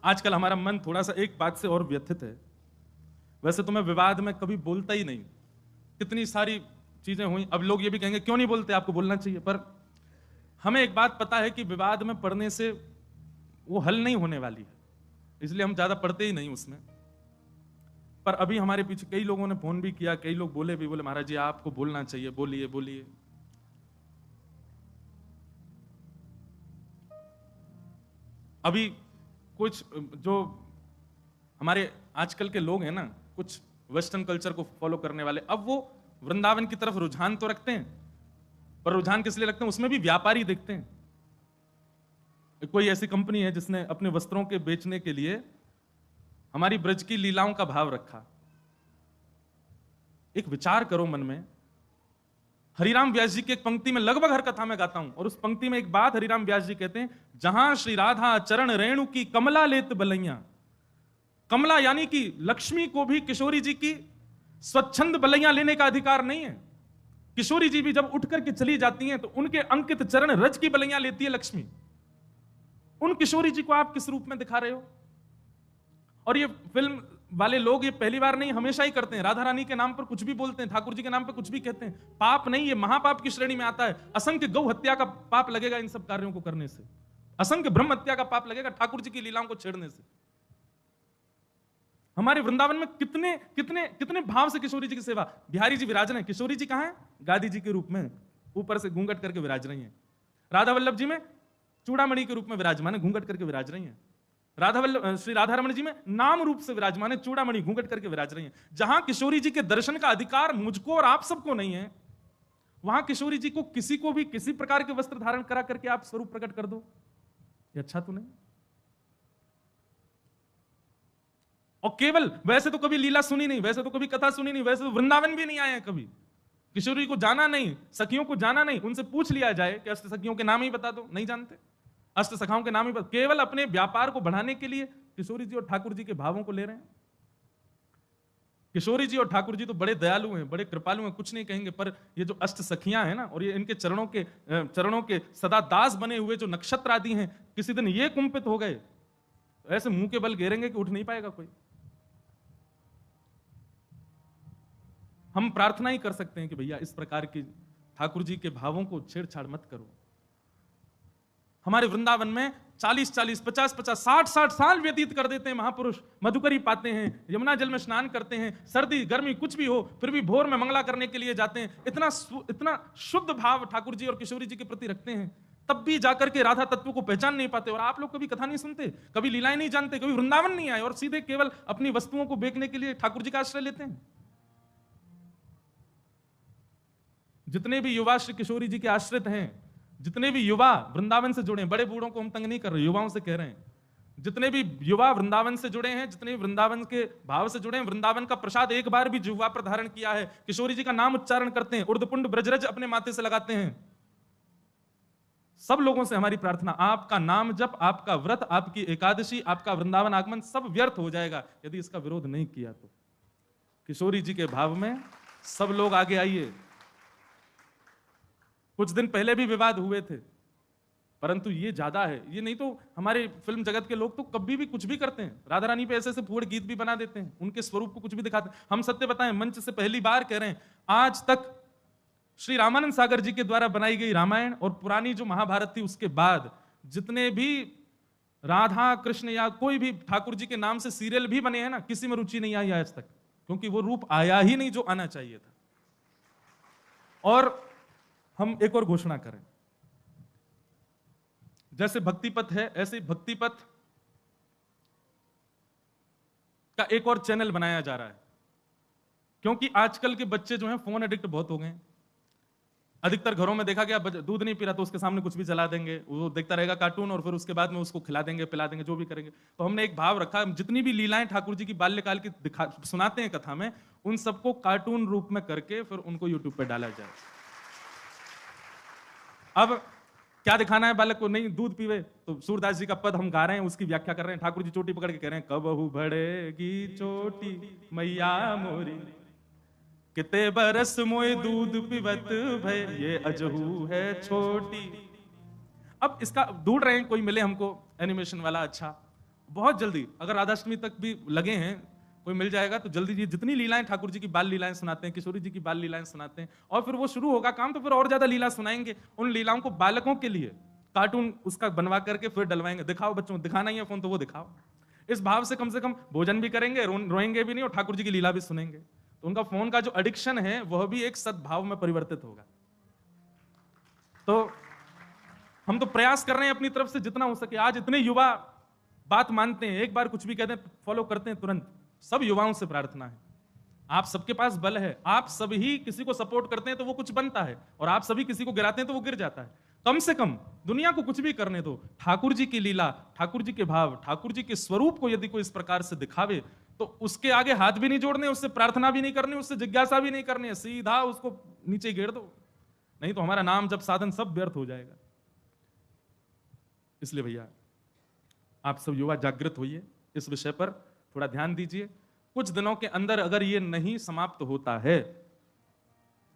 आजकल हमारा मन थोड़ा सा एक बात से और व्यथित है। वैसे तो मैं विवाद में कभी बोलता ही नहीं, कितनी सारी चीजें हुई। अब लोग ये भी कहेंगे क्यों नहीं बोलते, आपको बोलना चाहिए। पर हमें एक बात पता है कि विवाद में पढ़ने से वो हल नहीं होने वाली है, इसलिए हम ज्यादा पढ़ते ही नहीं उसमें। पर अभी हमारे पीछे कई लोगों ने फोन भी किया, कई लोग बोले महाराज जी आपको बोलना चाहिए, बोलिए बोलिए। अभी कुछ जो हमारे आजकल के लोग हैं ना, कुछ वेस्टर्न कल्चर को फॉलो करने वाले, अब वो वृंदावन की तरफ रुझान तो रखते हैं, पर रुझान किस लिए रखते हैं, उसमें भी व्यापारी दिखते हैं। कोई ऐसी कंपनी है जिसने अपने वस्त्रों के बेचने के लिए हमारी ब्रज की लीलाओं का भाव रखा। एक विचार करो मन में, हरिराम व्यास जी की एक पंक्ति में लगभग हर कथा में गाता हूं, और उस पंक्ति में एक बात हरिराम व्यास जी कहते हैं, जहां श्री राधा चरण रेणु की कमला लेत बलैया। कमला यानी कि लक्ष्मी को भी किशोरी जी की स्वच्छंद बलैया लेने का अधिकार नहीं है। किशोरी जी भी जब उठ करके चली जाती हैं तो उनके अंकित चरण रज की बलैया लेती है लक्ष्मी। उन किशोरी जी को आप किस रूप में दिखा रहे हो? और ये फिल्म वाले लोग ये पहली बार नहीं, हमेशा ही करते हैं। राधा रानी के नाम पर कुछ भी बोलते हैं, ठाकुर जी के नाम पर कुछ भी कहते हैं। पाप नहीं, ये महापाप की श्रेणी में आता है। असंख्य गौ हत्या का पाप लगेगा इन सब कार्यों को करने से, असंख्य ब्रह्म हत्या का पाप लगेगा ठाकुर जी की लीलाओं को छेड़ने से। हमारे वृंदावन में कितने कितने कितने भाव से किशोरी जी की सेवा। बिहारी जी विराज रहे हैं, किशोरी जी कहां है? गादी जी के रूप में ऊपर से घूंघट करके विराज रही हैं। राधा वल्लभ जी में चूड़ामणि के रूप में विराजमान है, घूंघट करके विराज रही हैं। श्री राधा रमण जी में नाम रूप से विराजमान है, चूड़ामणि घूंघट करके विराज रही हैं। जहां किशोरी जी के दर्शन का अधिकार मुझको और आप सबको नहीं है, वहां किशोरी जी को किसी को भी किसी प्रकार के वस्त्र धारण करा करके आप स्वरूप प्रकट कर दो, ये अच्छा तो नहीं। और केवल वैसे तो कभी लीला सुनी नहीं, वैसे तो कभी कथा सुनी नहीं, वैसे तो वृंदावन भी नहीं आए हैं कभी, किशोरी को जाना नहीं, सखियों को जाना नहीं। उनसे पूछ लिया जाए कि अष्ट सखियों के नाम ही बता दो, नहीं जानते। अष्ट सखाओं के नाम ही बता, केवल अपने व्यापार को बढ़ाने के लिए किशोरी जी और ठाकुर जी के भावों को ले रहे हैं। किशोरी जी और ठाकुर जी तो बड़े दयालु हैं, बड़े कृपालु हैं, कुछ नहीं कहेंगे। पर ये जो अष्ट सखियां हैं ना, और ये इनके चरणों के सदा दास बने हुए जो नक्षत्र आदि हैं, किसी दिन ये कुंपित हो गए, ऐसे मुंह के बल घेरेंगे कि उठ नहीं पाएगा कोई। हम प्रार्थना ही कर सकते हैं कि भैया इस प्रकार की ठाकुर जी के भावों को छेड़छाड़ मत करो। हमारे वृंदावन में 40-40, 50-50, 60-60 साल व्यतीत कर देते हैं महापुरुष। मधुकरी पाते हैं, यमुना जल में स्नान करते हैं, सर्दी गर्मी कुछ भी हो, फिर भी भोर में मंगला करने के लिए जाते हैं। इतना शुद्ध भाव ठाकुर जी और किशोरी जी के प्रति रखते हैं, तब भी जाकर के राधा तत्व को पहचान नहीं पाते। और आप लोग कभी कथा नहीं सुनते, कभी लीलाएं नहीं जानते, कभी वृंदावन नहीं आए, और सीधे केवल अपनी वस्तुओं को बेचने के लिए ठाकुर जी का आश्रय लेते हैं। जितने भी युवा श्री किशोरी जी के आश्रित हैं, जितने भी युवा वृंदावन से जुड़े हैं, बड़े बूढ़ों को हम तंग नहीं कर रहे, युवाओं से कह रहे हैं, जितने भी युवा वृंदावन से जुड़े हैं, जितने भी वृंदावन के भाव से जुड़े हैं, वृंदावन का प्रसाद एक बार भी जिह्वा पर धारण किया है, किशोरी जी का नाम उच्चारण करते हैं, उर्दपुंड ब्रजरज अपने माथे से लगाते हैं, सब लोगों से हमारी प्रार्थना, आपका नाम जप, आपका व्रत, आपकी एकादशी, आपका वृंदावन आगमन सब व्यर्थ हो जाएगा यदि इसका विरोध नहीं किया तो। किशोरी जी के भाव में सब लोग आगे आइए। कुछ दिन पहले भी विवाद हुए थे, परंतु ये ज्यादा है। ये नहीं तो हमारे फिल्म जगत के लोग तो कभी भी कुछ भी करते हैं, राधा रानी पे ऐसे ऐसे फूड़ गीत भी बना देते हैं, उनके स्वरूप को कुछ भी दिखाते हैं। हम सत्य बताएं, मंच से पहली बार कह रहे हैं, आज तक श्री रामानंद सागर जी के द्वारा बनाई गई रामायण और पुरानी जो महाभारत थी उसके बाद जितने भी राधा कृष्ण या कोई भी ठाकुर जी के नाम से सीरियल भी बने हैं ना, किसी में रुचि नहीं आई आज तक, क्योंकि वो रूप आया ही नहीं जो आना चाहिए था। और हम एक और घोषणा करें, जैसे भक्ति पथ है, ऐसे भक्ति पथ का एक और चैनल बनाया जा रहा है, क्योंकि आजकल के बच्चे जो हैं फोन एडिक्ट बहुत हो गए हैं। अधिकतर घरों में देखा गया, दूध नहीं पी रहा तो उसके सामने कुछ भी चला देंगे, वो देखता रहेगा कार्टून, और फिर उसके बाद में उसको खिला देंगे, पिला देंगे, जो भी करेंगे। तो हमने एक भाव रखा, जितनी भी लीलाएं ठाकुर जी की बाल्यकाल की सुनाते हैं कथा में, उन सबको कार्टून रूप में करके फिर उनको यूट्यूब पर डाला जाए। अब क्या दिखाना है बालक को? नहीं दूध पीवे तो सूरदास जी का पद हम गा रहे हैं, उसकी व्याख्या कर रहे हैं। ठाकुर जी चोटी पकड़ के कह रहे हैं, कबहू बढ़ेगी चोटी मैया मोरी, किते बरस मोए दूध पिबत भय, ये अजहू है छोटी। अब इसका ढूंढ रहे हैं कोई मिले हमको एनिमेशन वाला अच्छा, बहुत जल्दी, अगर राधाष्टमी तक भी लगे हैं, कोई मिल जाएगा तो जल्दी जी, जितनी लीलाएं ठाकुर जी की बाल लीलाएं सुनाते हैं, किशोरी जी की बाल लीलाएं सुनाते हैं, और फिर वो शुरू होगा काम तो फिर और ज्यादा लीला सुनाएंगे। उन लीलाओं को बालकों के लिए कार्टून उसका बनवा करके फिर डलवाएंगे, दिखाओ बच्चों, दिखाना ही है फोन तो वो दिखाओ। इस भाव से कम भोजन भी करेंगे, रोएंगे भी नहीं, और ठाकुर जी की लीला भी सुनेंगे। तो उनका फोन का जो एडिक्शन है वह भी एक सद्भाव में परिवर्तित होगा। तो हम तो प्रयास कर रहे हैं अपनी तरफ से जितना हो सके। आज इतने युवा बात मानते हैं, एक बार कुछ भी कहते हैं फॉलो करते हैं तुरंत। सब युवाओं से प्रार्थना है, आप सबके पास बल है, आप सभी किसी को सपोर्ट करते हैं तो वो कुछ बनता है, और आप सभी किसी को गिराते हैं तो वो गिर जाता है। कम से कम दुनिया को कुछ भी करने दो, ठाकुर जी की लीला, ठाकुर जी के भाव, ठाकुर जी के स्वरूप को यदि कोई इस प्रकार से दिखावे तो उसके आगे हाथ भी नहीं जोड़ने, उससे प्रार्थना भी नहीं करनी, उससे जिज्ञासा भी नहीं करनी, सीधा उसको नीचे गिर दो, नहीं तो हमारा नाम जब साधन सब व्यर्थ हो जाएगा। इसलिए भैया आप सब युवा जागृत होइए, इस विषय पर थोड़ा ध्यान दीजिए। कुछ दिनों के अंदर अगर ये नहीं समाप्त होता है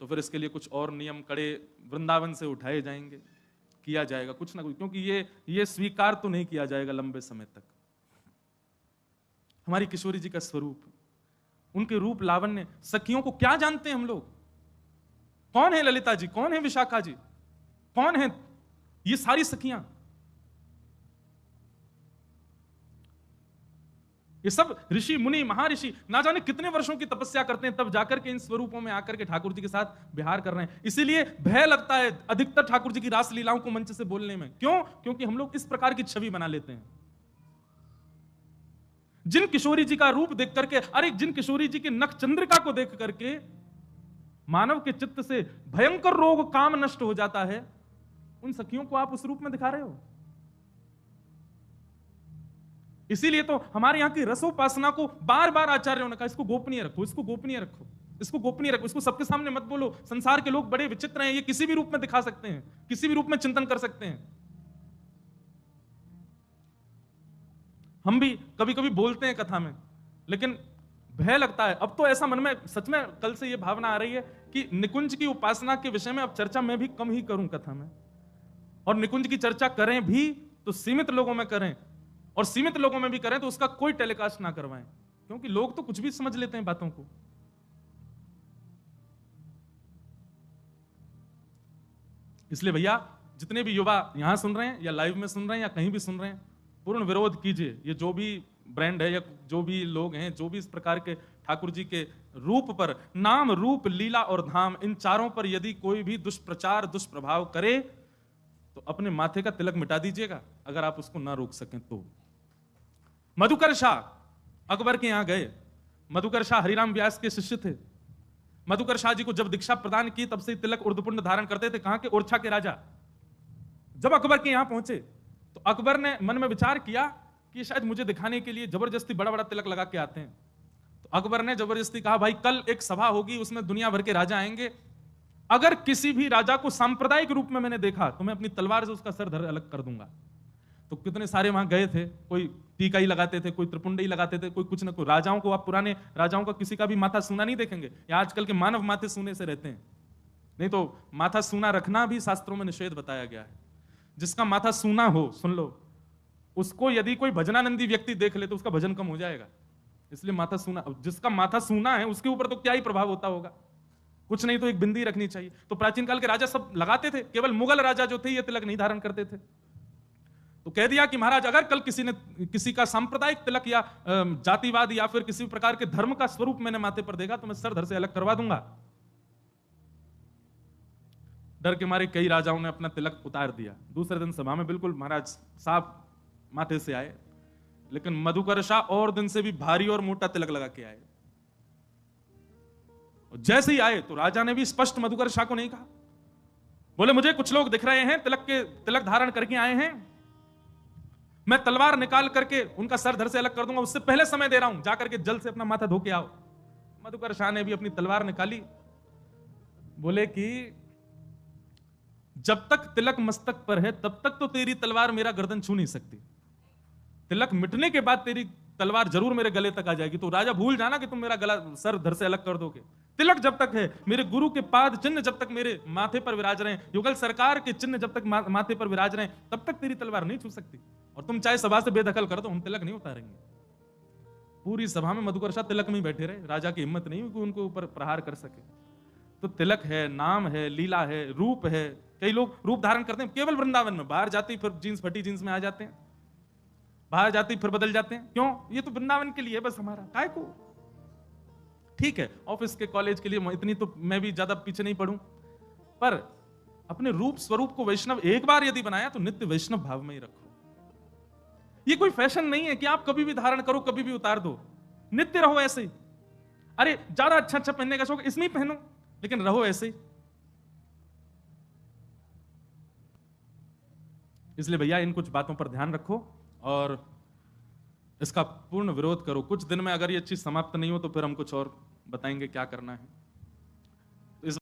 तो फिर इसके लिए कुछ और नियम कड़े वृंदावन से उठाए जाएंगे, किया जाएगा कुछ ना कुछ, क्योंकि ये स्वीकार तो नहीं किया जाएगा लंबे समय तक। हमारी किशोरी जी का स्वरूप, उनके रूप लावण्य, सखियों को क्या जानते हैं हम लोग? कौन है ललिता जी, कौन है विशाखा जी, कौन है ये सारी सखियां? ये सब ऋषि मुनि महर्षि ना जाने कितने वर्षों की तपस्या करते हैं, तब जाकर के इन स्वरूपों में आकर के ठाकुर जी के साथ विहार कर रहे हैं। इसीलिए भय लगता है अधिकतर ठाकुर जी की रास लीलाओं को मंच से बोलने में। क्यों? क्योंकि हम लोग इस प्रकार की छवि बना लेते हैं। जिन किशोरी जी का रूप देख करके, अरे जिन किशोरी जी के नख चंद्रिका को देख करके मानव के चित्त से भयंकर रोग काम नष्ट हो जाता है, उन सखियों को आप उस रूप में दिखा रहे हो। इसीलिए तो हमारे यहां की रसोपासना को बार बार आचार्यों ने कहा, इसको गोपनीय रखो, इसको गोपनीय रखो, इसको गोपनीय रखो, इसको सबके सामने मत बोलो। संसार के लोग बड़े विचित्र हैं, ये किसी भी रूप में दिखा सकते हैं, किसी भी रूप में चिंतन कर सकते हैं। हम भी कभी कभी बोलते हैं कथा में, लेकिन भय लगता है। अब तो ऐसा मन में सच में कल से ये भावना आ रही है कि निकुंज की उपासना के विषय में अब चर्चा मैं भी कम ही करूं कथा में, और निकुंज की चर्चा करें भी तो सीमित लोगों में करें, और सीमित लोगों में भी करें तो उसका कोई टेलीकास्ट ना करवाएं, क्योंकि लोग तो कुछ भी समझ लेते हैं बातों को। इसलिए भैया जितने भी युवा यहां सुन रहे हैं या लाइव में सुन रहे हैं या कहीं भी सुन रहे हैं, पूर्ण विरोध कीजिए। ये जो भी ब्रांड है या जो भी लोग हैं, जो भी इस प्रकार के ठाकुर जी के रूप पर, नाम रूप लीला और धाम, इन चारों पर यदि कोई भी दुष्प्रचार दुष्प्रभाव करे तो अपने माथे का तिलक मिटा दीजिएगा, अगर आप उसको ना रोक सकें तो। मधुकर शाह अकबर के यहां गए। मधुकर शाह हरिराम व्यास के शिष्य थे। मधुकर शाह जी को जब दीक्षा प्रदान की तब से तिलक उर्दपुंड धारण करते थे। कहां के? ओरछा के राजा। जब अकबर के यहां पहुंचे तो अकबर ने मन में विचार किया कि शायद मुझे दिखाने के लिए जबरदस्ती बड़ा बड़ा तिलक लगा के आते हैं। तो अकबर ने जबरदस्ती कहा, भाई कल एक सभा होगी, उसमें दुनिया भर के राजा आएंगे, अगर किसी भी राजा को सांप्रदायिक रूप में मैंने देखा तो मैं अपनी तलवार से उसका सर धर अलग कर दूंगा। तो कितने सारे वहां गए थे, कोई टीका ही लगाते थे, कोई त्रिपुंड ही लगाते थे, कोई कुछ ना कोई। राजाओं को, आप पुराने राजाओं का किसी का भी माथा सूना नहीं देखेंगे, या आजकल के मानव माथे सूने से रहते हैं। नहीं तो माथा सूना रखना भी शास्त्रों में निषेध बताया गया है। जिसका माथा सूना हो, सुन लो, उसको यदि कोई भजनानंदी व्यक्ति देख ले तो उसका भजन कम हो जाएगा। इसलिए माथा सूना, जिसका माथा सूना है उसके ऊपर तो क्या ही प्रभाव होता होगा, कुछ नहीं तो एक बिंदी रखनी चाहिए। तो प्राचीन काल के राजा सब लगाते थे, केवल मुगल राजा जो थे ये तिलक नहीं धारण करते थे। तो कह दिया कि महाराज अगर कल किसी का सांप्रदायिक तिलक या जातिवाद या फिर किसी प्रकार के धर्म का स्वरूप मैंने माथे पर देगा तो मैं सर धर से अलग करवा दूंगा। डर के मारे कई राजाओं ने अपना तिलक उतार दिया। दूसरे दिन सभा में बिल्कुल महाराज साफ माथे से आए, लेकिन मधुकर शाह और दिन से भी भारी और मोटा तिलक लगा के आए। जैसे ही आए तो राजा ने भी स्पष्ट मधुकर शाह को नहीं कहा, बोले मुझे कुछ लोग दिख रहे हैं तिलक धारण करके आए हैं, मैं तलवार निकाल करके उनका सर धर से अलग कर दूंगा, उससे पहले समय दे रहा हूं, जाकर के जल से अपना माथा धो के आओ। मधुकर शाह ने भी अपनी तलवार निकाली, बोले कि जब तक तिलक मस्तक पर है तब तक तो तेरी तलवार मेरा गर्दन छू नहीं सकती, तिलक मिटने के बाद तेरी तलवार जरूर मेरे गले तक आ जाएगी। तो राजा भूल जाना कि तुम मेरा गला सर धर से अलग कर दोगे। तिलक जब तक है, मेरे गुरु के पाद चिन्ह जब तक मेरे माथे पर विराज रहे हैं, युगल सरकार के चिन्ह जब तक माथे पर विराज रहे हैं, तब तक तेरी तलवार नहीं छू सकती। और तुम चाहे सभा से बेदखल करो तो हम तिलक नहीं उतारेंगे। पूरी सभा में मधुकर शाह तिलक में ही बैठे रहे, राजा की हिम्मत नहीं हुई कि उनको ऊपर प्रहार कर सके। तो तिलक है, नाम है, लीला है, रूप है। कई लोग रूप धारण करते हैं केवल वृंदावन में, बाहर जाते ही फिर जीन्स फटी जीन्स में आ जाते हैं, बाहर जाते ही फिर बदल जाते हैं। क्यों? ये तो वृंदावन के लिए बस हमारा, काय को? ठीक है, ऑफिस के कॉलेज के लिए इतनी तो मैं भी ज्यादा पीछे नहीं पड़ूं, पर अपने रूप स्वरूप को वैष्णव एक बार यदि बनाया तो नित्य वैष्णव भाव में ही रखो। ये कोई फैशन नहीं है कि आप कभी भी धारण करो कभी भी उतार दो, नित्य रहो ऐसे ही। अरे ज्यादा अच्छा अच्छा पहनने का शौक, इसमें ही पहनो, लेकिन रहो ऐसे ही। इसलिए भैया इन कुछ बातों पर ध्यान रखो और इसका पूर्ण विरोध करो। कुछ दिन में अगर ये चीज समाप्त नहीं हो तो फिर हम कुछ और बताएंगे क्या करना है।